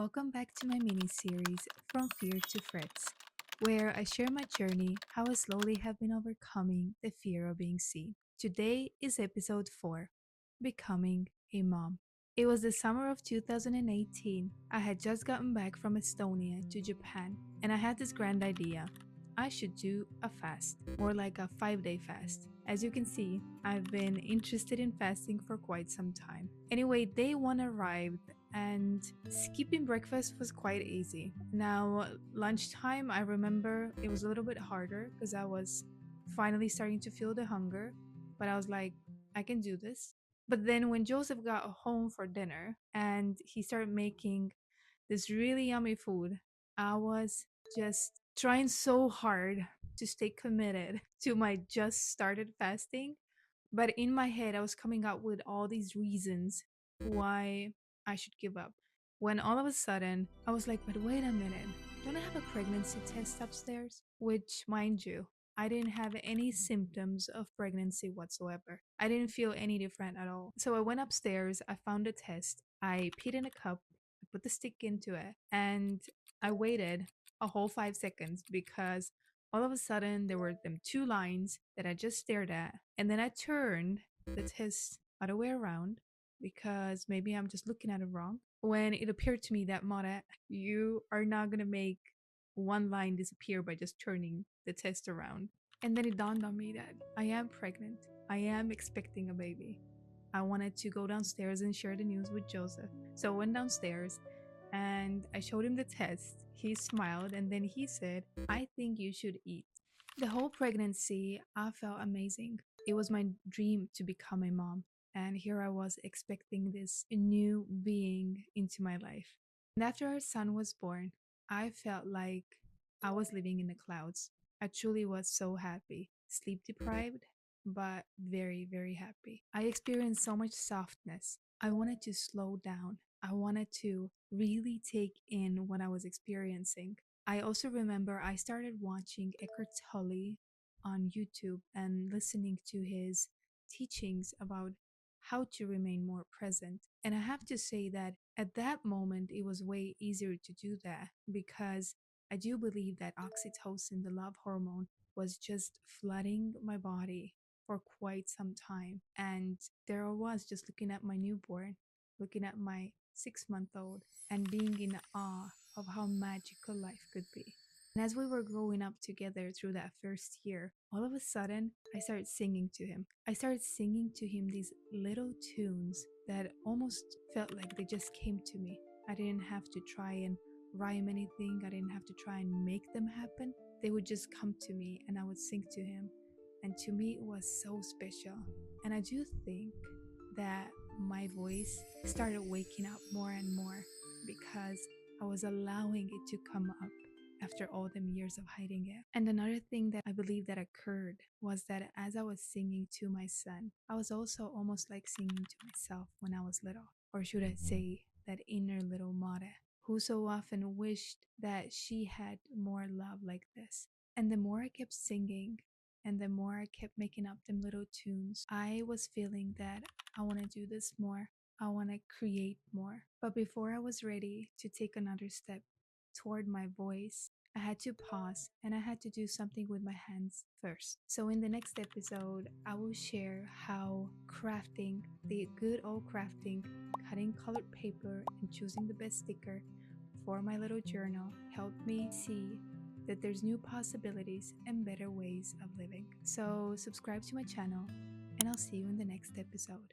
welcome back to my mini series From Fear to Frets, where I share my journey, how I slowly have been overcoming the fear of being seen. Today is episode 4, Becoming a Mom. It was the summer of 2018. I had just gotten back from Estonia to Japan, and I had this grand idea. I should do a fast, more like a 5-day fast. As you can see, I've been interested in fasting for quite some time. Anyway, day 1 arrived and skipping breakfast was quite easy. Now, lunchtime, I remember it was a little bit harder because I was finally starting to feel the hunger, but I was like, I can do this. But then when Joseph got home for dinner and he started making this really yummy food, I was just trying so hard to stay committed to my just started fasting. But in my head, I was coming up with all these reasons why I should give up. When all of a sudden, I was like, but wait a minute, don't I have a pregnancy test upstairs? Which, mind you, I didn't have any symptoms of pregnancy whatsoever. I didn't feel any different at all. So I went upstairs, I found a test, I peed in a cup, I put the stick into it, and I waited a whole 5 seconds because all of a sudden there were them two lines that I just stared at, and then I turned the test other way around because maybe I'm just looking at it wrong. When it appeared to me that Mara, you are not gonna make one line disappear by just turning the test around. And then it dawned on me that I am pregnant. I am expecting a baby. I wanted to go downstairs and share the news with Joseph. So I went downstairs and I showed him the test. He smiled and then he said, I think you should eat. The whole pregnancy, I felt amazing. It was my dream to become a mom. And here I was expecting this new being into my life. And after our son was born, I felt like I was living in the clouds. I truly was so happy, sleep deprived, but very, very happy. I experienced so much softness. I wanted to slow down. I wanted to really take in what I was experiencing. I also remember I started watching Eckhart Tolle on YouTube and listening to his teachings about how to remain more present. And I have to say that at that moment, it was way easier to do that because I do believe that oxytocin, the love hormone, was just flooding my body for quite some time. And there I was just looking at my newborn, looking at my 6 month old, and being in awe of how magical life could be. And as we were growing up together through that first year, all of a sudden, I started singing to him. I started singing to him these little tunes that almost felt like they just came to me. I didn't have to try and rhyme anything, I didn't have to try and make them happen. They would just come to me and I would sing to him. And to me, it was so special. And I do think that my voice started waking up more and more because I was allowing it to come up after all them years of hiding it. And another thing that I believe that occurred was that as I was singing to my son, I was also almost like singing to myself when I was little. Or should I say, that inner little Mare, who so often wished that she had more love like this. And the more I kept singing, and the more I kept making up them little tunes, I was feeling that I want to do this more. I want to create more. But before I was ready to take another step toward my voice, I had to pause and I had to do something with my hands first. So, in the next episode, I will share how crafting, the good old crafting, cutting colored paper, and choosing the best sticker for my little journal helped me see that there's new possibilities and better ways of living. So, subscribe to my channel, and I'll see you in the next episode.